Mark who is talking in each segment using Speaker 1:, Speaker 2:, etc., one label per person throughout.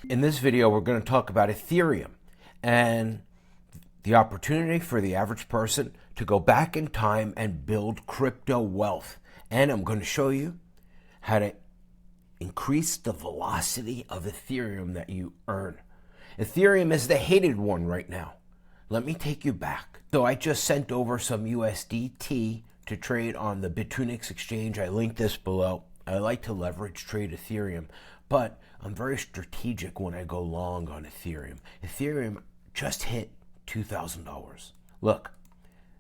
Speaker 1: In this video, we're going to talk about Ethereum and the opportunity for the average person to go back in time and build crypto wealth. And I'm going to show you how to increase the velocity of Ethereum that you earn. Ethereum is the hated one right now. Let me take you back. So I just sent over some USDT to trade on the Bitunix exchange. I linked this below. I like to leverage trade Ethereum, but I'm very strategic when I go long on Ethereum. Ethereum just hit $2,000. Look,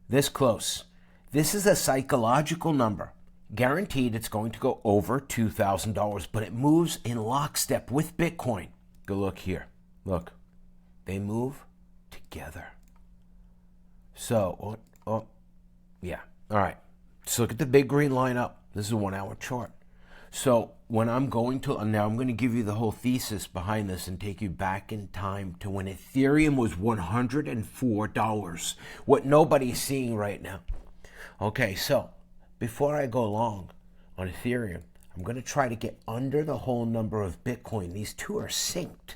Speaker 1: this close. This is a psychological number. Guaranteed it's going to go over $2,000, but it moves in lockstep with Bitcoin. Go look here. Look, they move together. So, yeah. All right. So look at the big green line up. This is a 1 hour chart. So when I'm going to give you the whole thesis behind this and take you back in time to when Ethereum was $104, what nobody's seeing right now. Okay, so before I go long on Ethereum, I'm going to try to get under the whole number of Bitcoin. These two are synced.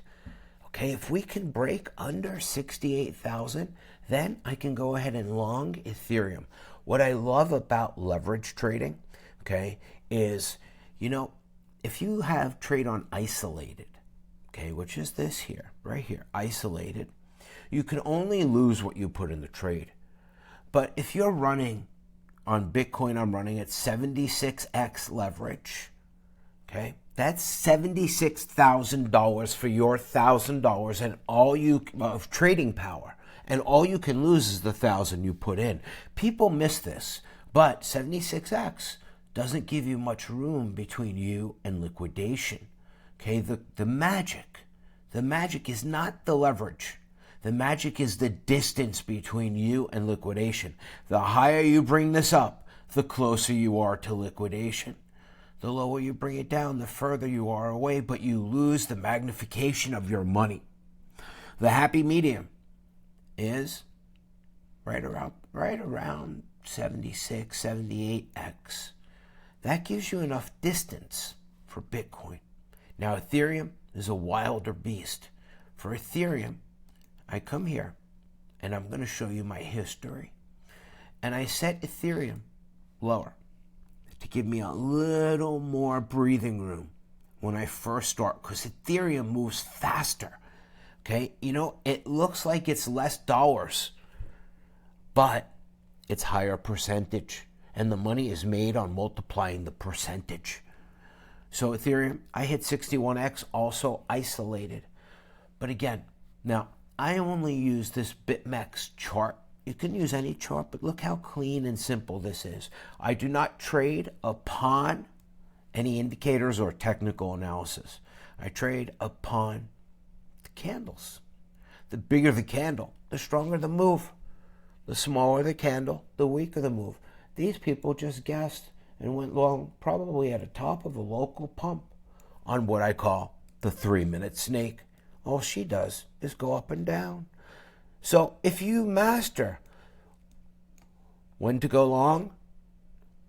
Speaker 1: Okay, if we can break under 68,000, then I can go ahead and long Ethereum. What I love about leverage trading, okay, is, if you have trade on isolated, okay, which is this here, right here, isolated, you can only lose what you put in the trade. But if you're running on Bitcoin, I'm running at 76x leverage, okay, that's $76,000 for your $1,000 and all you of trading power, and all you can lose is the 1,000 you put in. People miss this, but 76x doesn't give you much room between you and liquidation. Okay, the magic is not the leverage. The magic is the distance between you and liquidation. The higher you bring this up, the closer you are to liquidation. The lower you bring it down, the further you are away, but you lose the magnification of your money. The happy medium is right around 76, 78x. That gives you enough distance for Bitcoin. Now, Ethereum is a wilder beast. For Ethereum, I come here and I'm going to show you my history. And I set Ethereum lower to give me a little more breathing room when I first start, because Ethereum moves faster. Okay, it looks like it's less dollars, but it's higher percentage. And the money is made on multiplying the percentage. So Ethereum, I hit 61x, also isolated. But again, now I only use this BitMEX chart. You can use any chart, but look how clean and simple this is. I do not trade upon any indicators or technical analysis. I trade upon the candles. The bigger the candle, the stronger the move. The smaller the candle, the weaker the move. These people just guessed and went long, probably at the top of a local pump on what I call the 3-minute snake. All she does is go up and down. So if you master when to go long,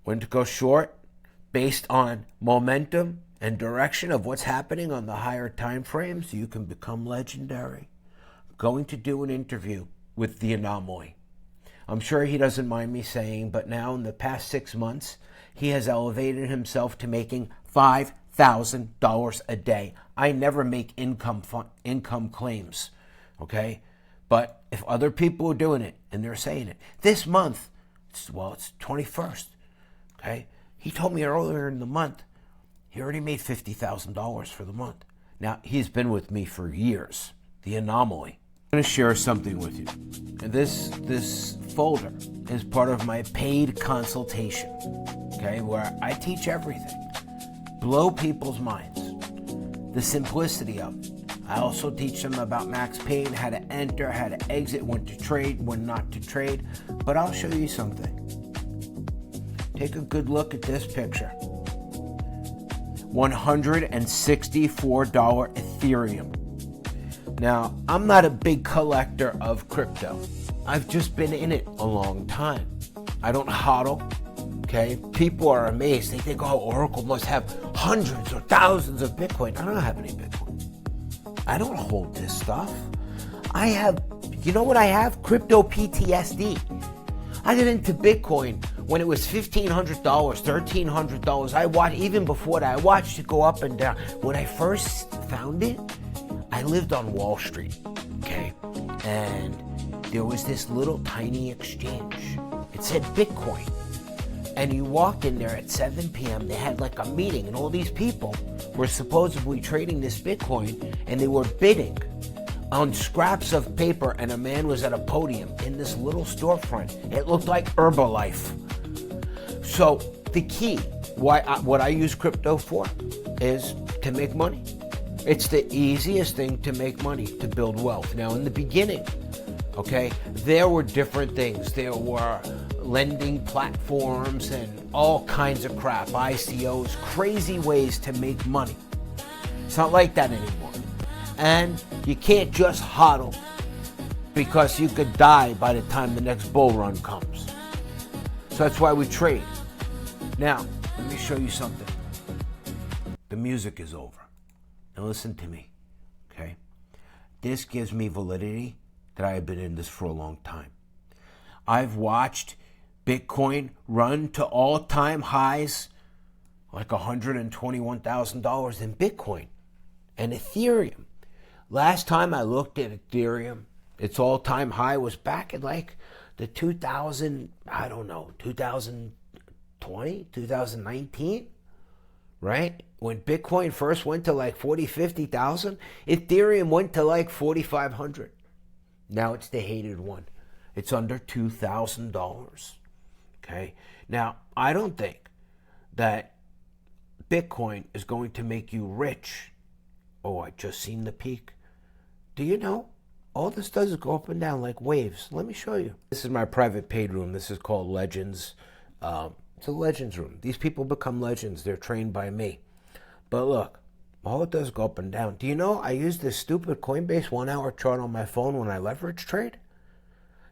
Speaker 1: when to go short, based on momentum and direction of what's happening on the higher time frames, you can become legendary. I'm going to do an interview with the Anomaly. I'm sure he doesn't mind me saying, but now in the past 6 months, he has elevated himself to making $5,000 a day. I never make income claims, okay? But if other people are doing it and they're saying it, this month, it's 21st, okay? He told me earlier in the month, he already made $50,000 for the month. Now, he's been with me for years, the Anomaly. I'm going to share something with you. And this folder is part of my paid consultation, okay, where I teach everything. Blow people's minds. The simplicity of it. I also teach them about max pain, how to enter, how to exit, when to trade, when not to trade. But I'll show you something. Take a good look at this picture. $164 Ethereum. Now, I'm not a big collector of crypto. I've just been in it a long time. I don't hodl, okay? People are amazed. They think, oh, Oracle must have hundreds or thousands of Bitcoin. I don't have any Bitcoin. I don't hold this stuff. I have, you know what I have? Crypto PTSD. I got into Bitcoin when it was $1,500, $1,300. I watched, even before that, I watched it go up and down. When I first found it, I lived on Wall Street, okay? And there was this little tiny exchange. It said Bitcoin. And you walked in there at 7 p.m., they had like a meeting, and all these people were supposedly trading this Bitcoin, and they were bidding on scraps of paper, and a man was at a podium in this little storefront. It looked like Herbalife. So the key, what I use crypto for, is to make money. It's the easiest thing to make money, to build wealth. Now, in the beginning, okay, there were different things. There were lending platforms and all kinds of crap, ICOs, crazy ways to make money. It's not like that anymore. And you can't just hodl, because you could die by the time the next bull run comes. So that's why we trade. Now, let me show you something. The music is over. Now listen to me, okay? This gives me validity that I have been in this for a long time. I've watched Bitcoin run to all-time highs, like $121,000 in Bitcoin, and Ethereum. Last time I looked at Ethereum, its all-time high was back in like the 2020, 2019, right? When Bitcoin first went to like 40, 50,000, Ethereum went to like 4,500. Now it's the hated one. It's under $2,000. Okay. Now, I don't think that Bitcoin is going to make you rich. Oh, I just seen the peak. Do you know? All this does is go up and down like waves. Let me show you. This is my private paid room. This is called Legends. It's a Legends room. These people become legends. They're trained by me. But look, all it does is go up and down. Do you know I use this stupid Coinbase 1 hour chart on my phone when I leverage trade?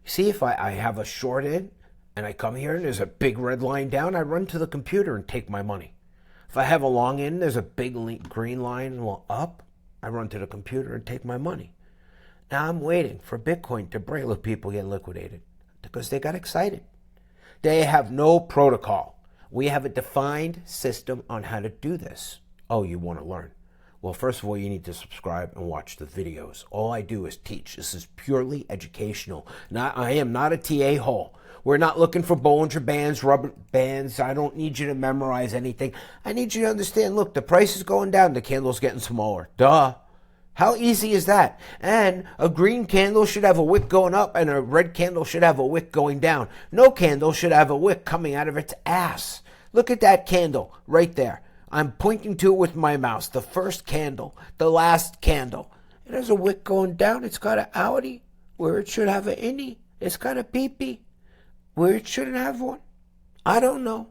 Speaker 1: See, if I have a short in and I come here and there's a big red line down, I run to the computer and take my money. If I have a long in, there's a big green line up, I run to the computer and take my money. Now I'm waiting for Bitcoin to break. Look, people get liquidated because they got excited. They have no protocol. We have a defined system on how to do this. Oh, you want to learn? Well, first of all, you need to subscribe and watch the videos. All I do is teach. This is purely educational. I am not a TA hole. We're not looking for Bollinger Bands, rubber bands. I don't need you to memorize anything. I need you to understand, look, the price is going down. The candle's getting smaller. Duh. How easy is that? And a green candle should have a wick going up, and a red candle should have a wick going down. No candle should have a wick coming out of its ass. Look at that candle right there. I'm pointing to it with my mouse. The first candle, the last candle. It has a wick going down. It's got an outie where it should have an innie. It's got a peepee where it shouldn't have one. I don't know.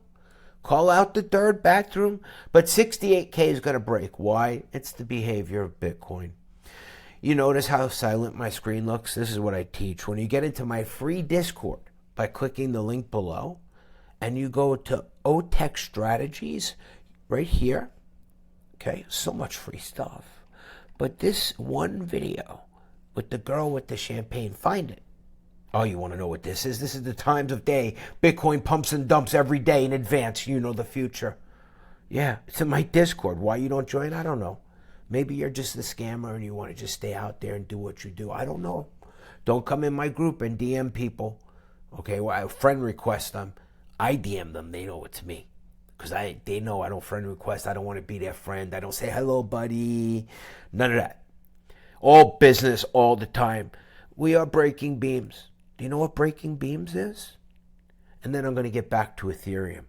Speaker 1: Call out the third bathroom. But 68K is going to break. Why? It's the behavior of Bitcoin. You notice how silent my screen looks? This is what I teach. When you get into my free Discord by clicking the link below and you go to OTEC Strategies right here. Okay, so much free stuff. But this one video with the girl with the champagne, find it. Oh, you want to know what this is? This is the times of day. Bitcoin pumps and dumps every day in advance. You know the future. Yeah, it's in my Discord. Why you don't join? I don't know. Maybe you're just a scammer and you want to just stay out there and do what you do. I don't know. Don't come in my group and DM people. Okay, well, I friend request them. I DM them. They know it's me. Because they know I don't friend request. I don't want to be their friend. I don't say, hello, buddy. None of that. All business all the time. We are breaking beams. Do you know what breaking beams is? And then I'm going to get back to Ethereum.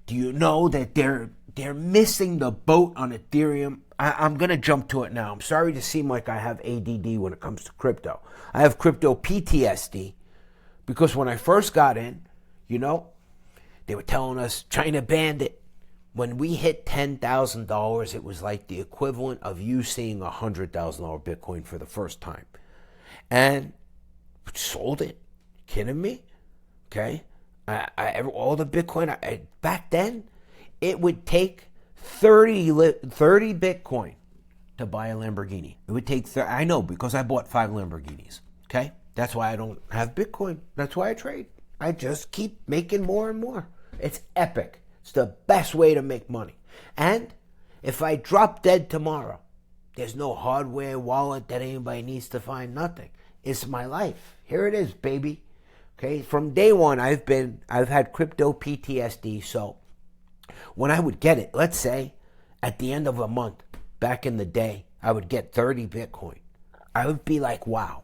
Speaker 1: Do you know that they're missing the boat on Ethereum? I'm going to jump to it now. I'm sorry to seem like I have ADD when it comes to crypto. I have crypto PTSD because when I first got in, you know, they were telling us China banned it. When we hit $10,000, it was like the equivalent of you seeing $100,000 Bitcoin for the first time. And sold it. Kidding me? Okay. All the Bitcoin, back then, it would take 30 Bitcoin to buy a Lamborghini. It would take, I know because I bought 5 Lamborghinis, okay? That's why I don't have Bitcoin. That's why I trade. I just keep making more and more. It's epic. It's the best way to make money. And if I drop dead tomorrow, there's no hardware wallet that anybody needs to find, nothing. It's my life. Here it is, baby. Okay, from day one, I've had crypto PTSD. So when I would get it, let's say at the end of a month, back in the day, I would get 30 Bitcoin. I would be like, wow,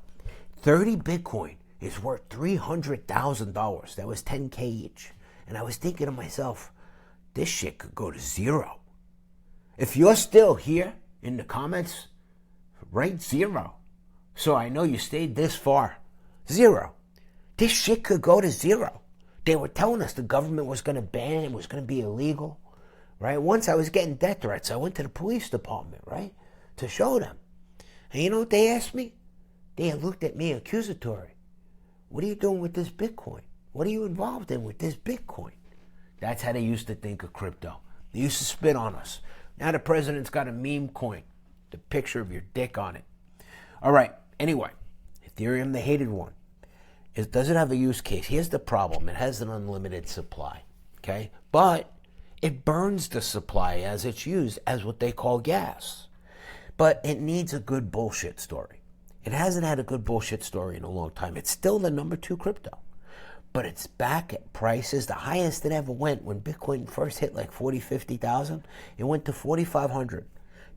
Speaker 1: 30 Bitcoin is worth $300,000. That was 10K each. And I was thinking to myself, this shit could go to zero. If you're still here in the comments, write 0. So I know you stayed this far. 0. This shit could go to 0. They were telling us the government was going to ban it, was going to be illegal, right? Once I was getting death threats, I went to the police department, right, to show them. And you know what they asked me? They looked at me accusatory. What are you doing with this Bitcoin? What are you involved in with this Bitcoin? That's how they used to think of crypto. They used to spit on us. Now the president's got a meme coin, the picture of your dick on it. All right, anyway, Ethereum, the hated one. It doesn't have a use case. Here's the problem. It has an unlimited supply, okay? But it burns the supply as it's used as what they call gas. But it needs a good bullshit story. It hasn't had a good bullshit story in a long time. It's still the number 2 crypto. But it's back at prices, the highest it ever went when Bitcoin first hit like 40, 50,000. It went to 4,500.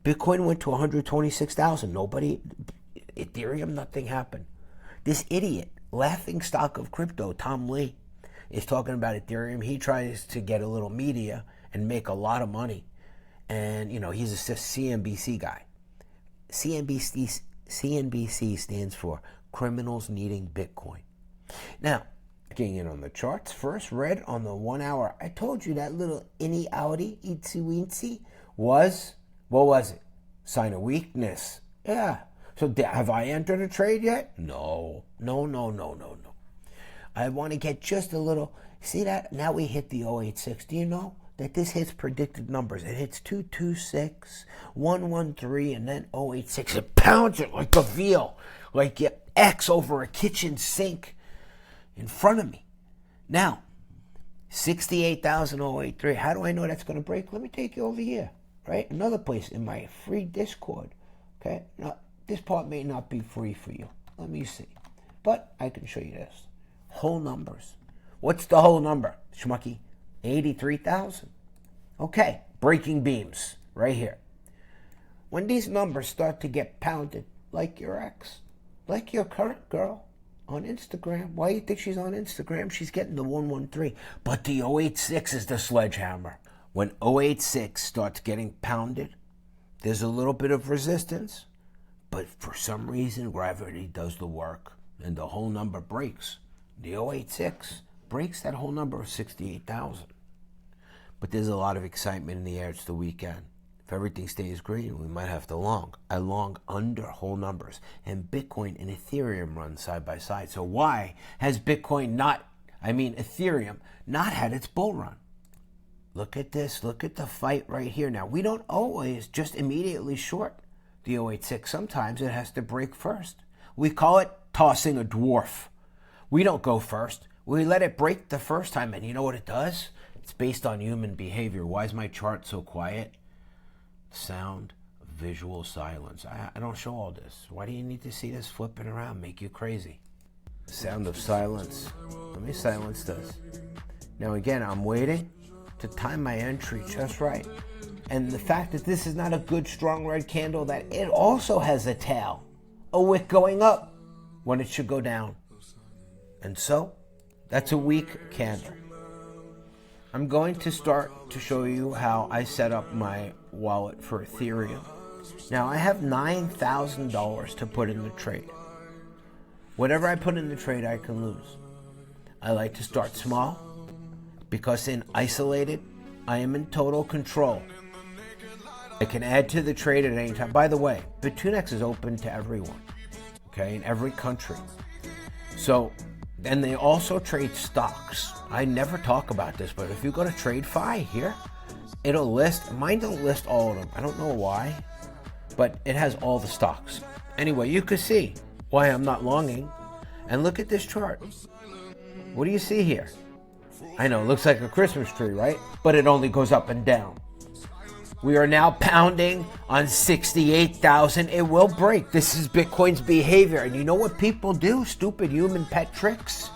Speaker 1: Bitcoin went to 126,000. Ethereum, nothing happened. This idiot, laughing stock of crypto, Tom Lee, is talking about Ethereum. He tries to get a little media and make a lot of money. And, you know, he's a CNBC guy. CNBC stands for Criminals Needing Bitcoin. Now, getting in on the charts, first red on the 1 hour. I told you that little inny outy, itsy weensy, was, what was it? Sign of weakness. Yeah. So have I entered a trade yet? No. I want to get just a little, see that? Now we hit the 086. Do you know that this hits predicted numbers? It hits 226, 113, and then 086. It pounds it like a veal, like you X over a kitchen sink in front of me. Now, 68,083. How do I know that's going to break? Let me take you over here, right? Another place in my free Discord, okay? Now, this part may not be free for you. Let me see. But I can show you this. Whole numbers. What's the whole number, schmucky? 83,000. Okay, breaking beams right here. When these numbers start to get pounded, like your ex, like your current girl on Instagram. Why do you think she's on Instagram? She's getting the 113. But the 086 is the sledgehammer. When 086 starts getting pounded, there's a little bit of resistance. But for some reason, gravity does the work, and the whole number breaks. The 086 breaks that whole number of 68,000. But there's a lot of excitement in the air. It's the weekend. If everything stays green, we might have to long. I long under whole numbers. And Bitcoin and Ethereum run side by side. So why has Ethereum not had its bull run? Look at this. Look at the fight right here. Now, we don't always just immediately short the 086. Sometimes it has to break first. We call it tossing a dwarf. We don't go first. We let it break the first time, and you know what it does? It's based on human behavior. Why is my chart so quiet? Sound, visual silence. I don't show all this. Why do you need to see this flipping around? Make you crazy. Sound of silence. Let me silence this. Now again, I'm waiting to time my entry just right. And the fact that this is not a good strong red candle, that it also has a tail, a wick going up when it should go down. And so, that's a weak candle. I'm going to start to show you how I set up my wallet for Ethereum. Now, I have $9,000 to put in the trade. Whatever I put in the trade, I can lose. I like to start small because in isolated, I am in total control. I can add to the trade at any time. By the way, Bittunex is open to everyone, okay, in every country. So, and they also trade stocks. I never talk about this, but if you go to TradeFi here, it'll list, mine don't list all of them. I don't know why, but it has all the stocks. Anyway, you can see why I'm not longing. And look at this chart. What do you see here? I know, it looks like a Christmas tree, right? But it only goes up and down. We are now pounding on 68,000. It will break. This is Bitcoin's behavior. And you know what people do? Stupid human pet tricks.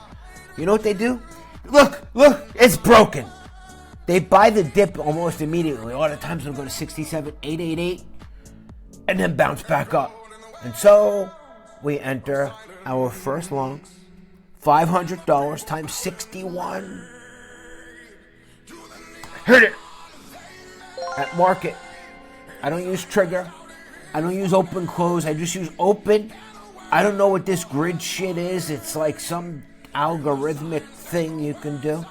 Speaker 1: You know what they do? Look, it's broken. They buy the dip almost immediately. A lot of times they'll go to 67,888 and then bounce back up. And so we enter our first long, $500 times 61. Hit it at market. I don't use trigger. I don't use open close. I just use open. I don't know what this grid shit is. It's like some algorithmic thing you can do.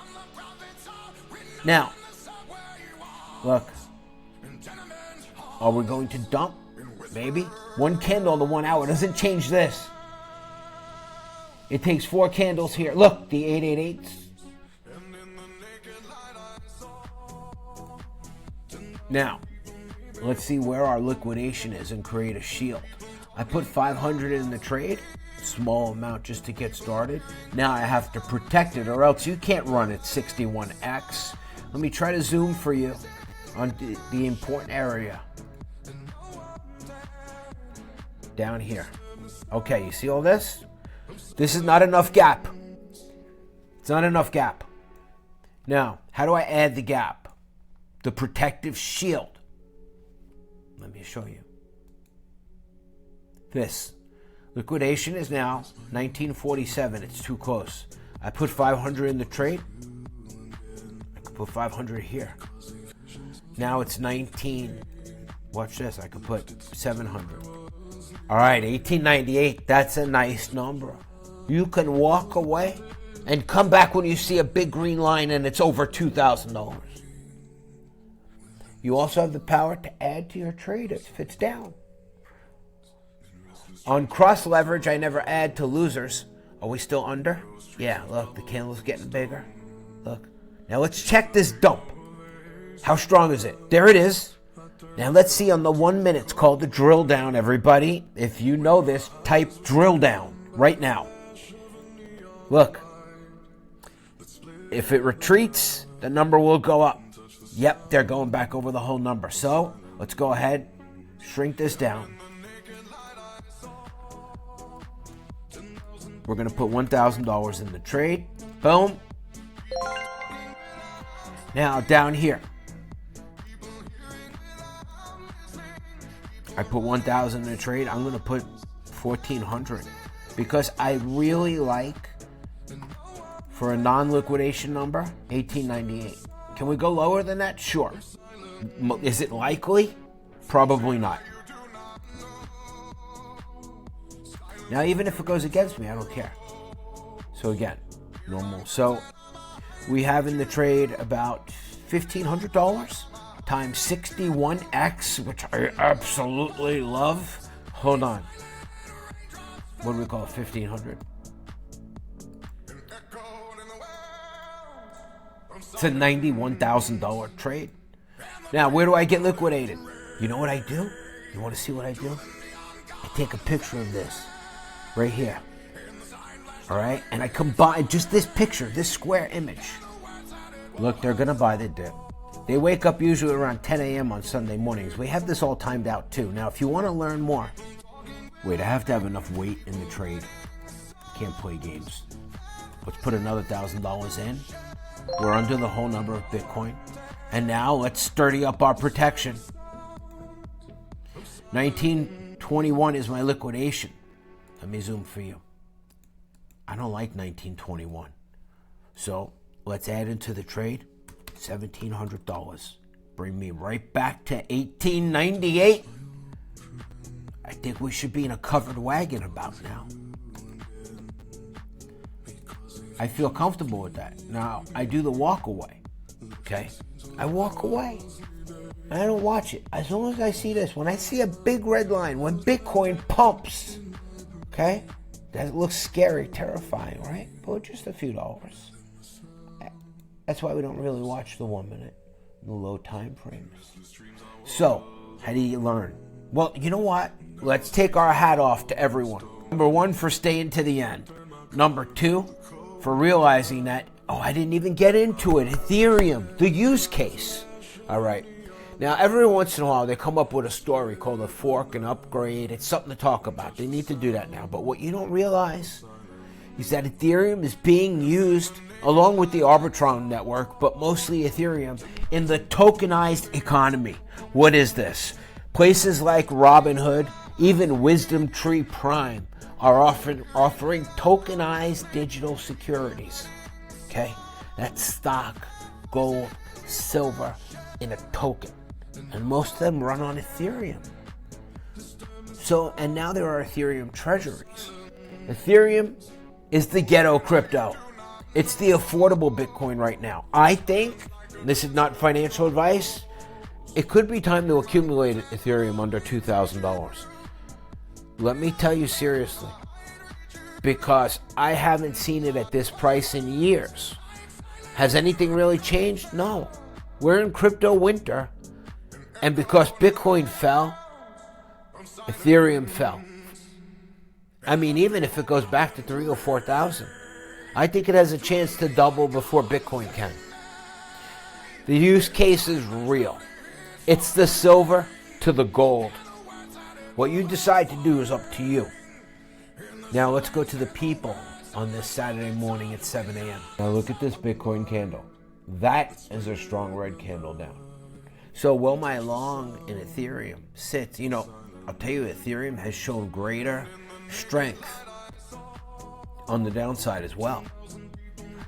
Speaker 1: Now, look. Are we going to dump? Maybe. One candle to 1 hour doesn't change this. It takes 4 candles here. Look, the 888s. Now, let's see where our liquidation is and create a shield. I put 500 in the trade, small amount just to get started. Now I have to protect it or else you can't run at 61x. Let me try to zoom for you on the important area. Down here. Okay, you see all this? This is not enough gap. It's not enough gap. Now, how do I add the gap? The protective shield. Let me show you. This. Liquidation is now 1947. It's too close. I put 500 in the trade. I could put 500 here. Now it's 19. Watch this. I could put 700. All right, 1898. That's a nice number. You can walk away and come back when you see a big green line and it's over $2,000. You also have the power to add to your trade if it's down. On cross leverage, I never add to losers. Are we still under? Yeah, look, the candle's getting bigger. Look. Now let's check this dump. How strong is it? There it is. Now let's see on the 1 minute. It's called the drill down, everybody. If you know this, type drill down right now. Look. If it retreats, the number will go up. Yep, they're going back over the whole number. So let's go ahead, shrink this down. We're going to put $1,000 in the trade. Boom. Now down here. I put 1,000 in the trade. I'm going to put 1,400 because I really like, for a non-liquidation number, 1898. Can we go lower than that? Sure. Is it likely? Probably not. Now, even if it goes against me, I don't care. So again, normal. So we have in the trade about $1,500 times 61x, which I absolutely love. Hold on. What do we call it? 1,500. It's a $91,000 trade. Now, where do I get liquidated? You know what I do? You want to see what I do? I take a picture of this right here. All right? And I combine just this picture, this square image. Look, they're going to buy the dip. They wake up usually around 10 a.m. on Sunday mornings. We have this all timed out too. Now, if you want to learn more, wait, I have to have enough weight in the trade. Can't play games. Let's put another $1,000 in. We're under the whole number of Bitcoin. And now let's sturdy up our protection. 1921 is my liquidation. Let me zoom for you. I don't like 1921. So let's add into the trade $1,700. Bring me right back to 1898. I think we should be in a covered wagon about now. I feel comfortable with that. Now, I do the walk away. Okay? I walk away. I don't watch it. As long as I see this, when I see a big red line, when Bitcoin pumps, okay? That looks scary, terrifying, right? But just a few dollars. That's why we don't really watch the 1 minute, the low time frames. So, how do you learn? Well, you know what? Let's take our hat off to everyone. Number one, for staying to the end. Number two, for realizing that, I didn't even get into it. Ethereum, the use case. All right. Now, every once in a while, they come up with a story called a fork and upgrade. It's something to talk about. They need to do that now. But what you don't realize is that Ethereum is being used along with the Arbitrum network, but mostly Ethereum, in the tokenized economy. What is this? Places like Robinhood, even Wisdom Tree Prime, are offering tokenized digital securities. Okay? That's stock, gold, silver in a token. And most of them run on Ethereum. So, and now there are Ethereum treasuries. Ethereum is the ghetto crypto. It's the affordable Bitcoin right now. I think, this is not financial advice, it could be time to accumulate Ethereum under $2,000. Let me tell you seriously, because I haven't seen it at this price in years. Has anything really changed? No. We're in crypto winter, and because Bitcoin fell, Ethereum fell. I mean, even if it goes back to 3,000 or 4,000, I think it has a chance to double before Bitcoin can. The use case is real. It's the silver to the gold. What you decide to do is up to you. Now let's go to the people on this Saturday morning at 7 a.m. Now look at this Bitcoin candle. That is a strong red candle down. So while my long in Ethereum sits, I'll tell you, Ethereum has shown greater strength on the downside as well.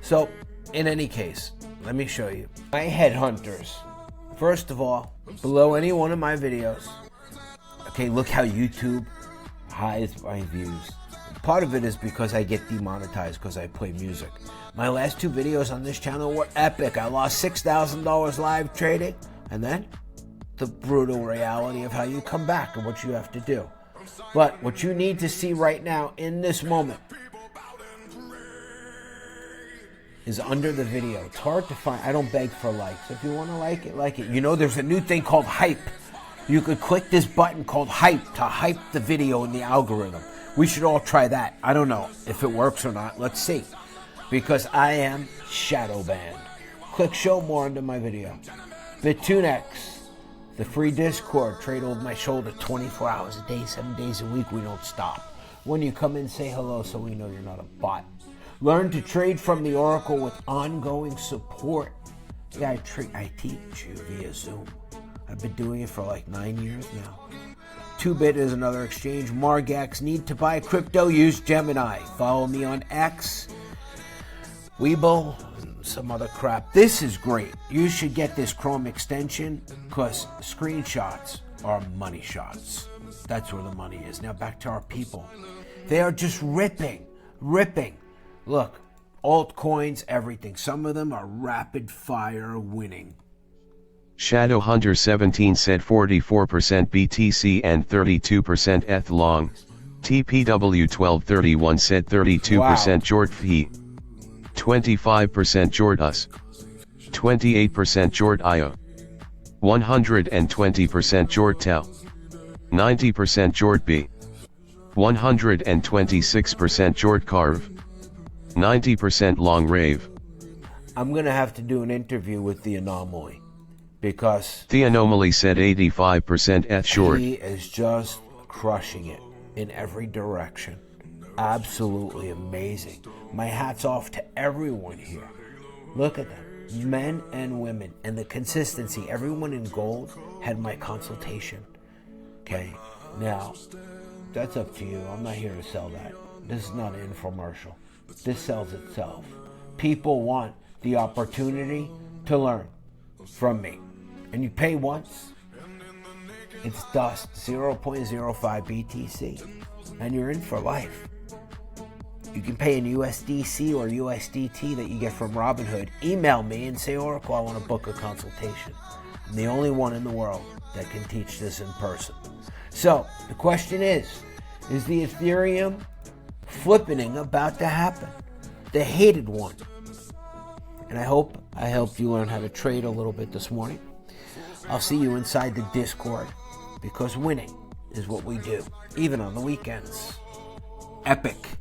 Speaker 1: So in any case, let me show you. My headhunters, first of all, below any one of my videos, okay, look how YouTube hides my views. Part of it is because I get demonetized because I play music. My last two videos on this channel were epic. I lost $6,000 live trading, and then the brutal reality of how you come back and what you have to do. But what you need to see right now in this moment is under the video. It's hard to find. I don't beg for likes. If you want to like it, like it. There's a new thing called hype. You could click this button called hype to hype the video in the algorithm. We should all try that. I don't know if it works or not. Let's see. Because I am shadow banned. Click show more under my video. BitTuneX, the free Discord, trade over my shoulder 24 hours a day, 7 days a week. We don't stop. When you come in, say hello so we know you're not a bot. Learn to trade from the Oracle with ongoing support. Yeah, I teach you via Zoom. I've been doing it for like 9 years now. 2Bit is another exchange. Margex, need to buy crypto, use Gemini. Follow me on X, Webull, and some other crap. This is great. You should get this Chrome extension because screenshots are money shots. That's where the money is. Now back to our people. They are just ripping. Look, altcoins, everything. Some of them are rapid fire winning.
Speaker 2: Shadow Hunter 17 said 44% BTC and 32% ETH long. TPW 1231 said 32% Jort Fee, 25% Jort US, 28% Jort IO, 120% Jort Tel, 90% Jort B, 126% Jort Carve, 90% Long Rave.
Speaker 1: I'm going to have to do an interview with the Anomaly. Because
Speaker 2: the Anomaly said 85% ETH short.
Speaker 1: He is just crushing it in every direction. Absolutely amazing. My hat's off to everyone here. Look at them, men and women, and the consistency. Everyone in gold had my consultation. Okay, now that's up to you. I'm not here to sell that. This is not an infomercial. This sells itself. People want the opportunity to learn from me. And you pay once, it's dust, 0.05 BTC, and you're in for life. You can pay in USDC or USDT that you get from Robinhood. Email me and say, Oracle, I want to book a consultation. I'm the only one in the world that can teach this in person. So, the question is the Ethereum flippening about to happen? The hated one. And I hope I helped you learn how to trade a little bit this morning. I'll see you inside the Discord because winning is what we do, even on the weekends. Epic.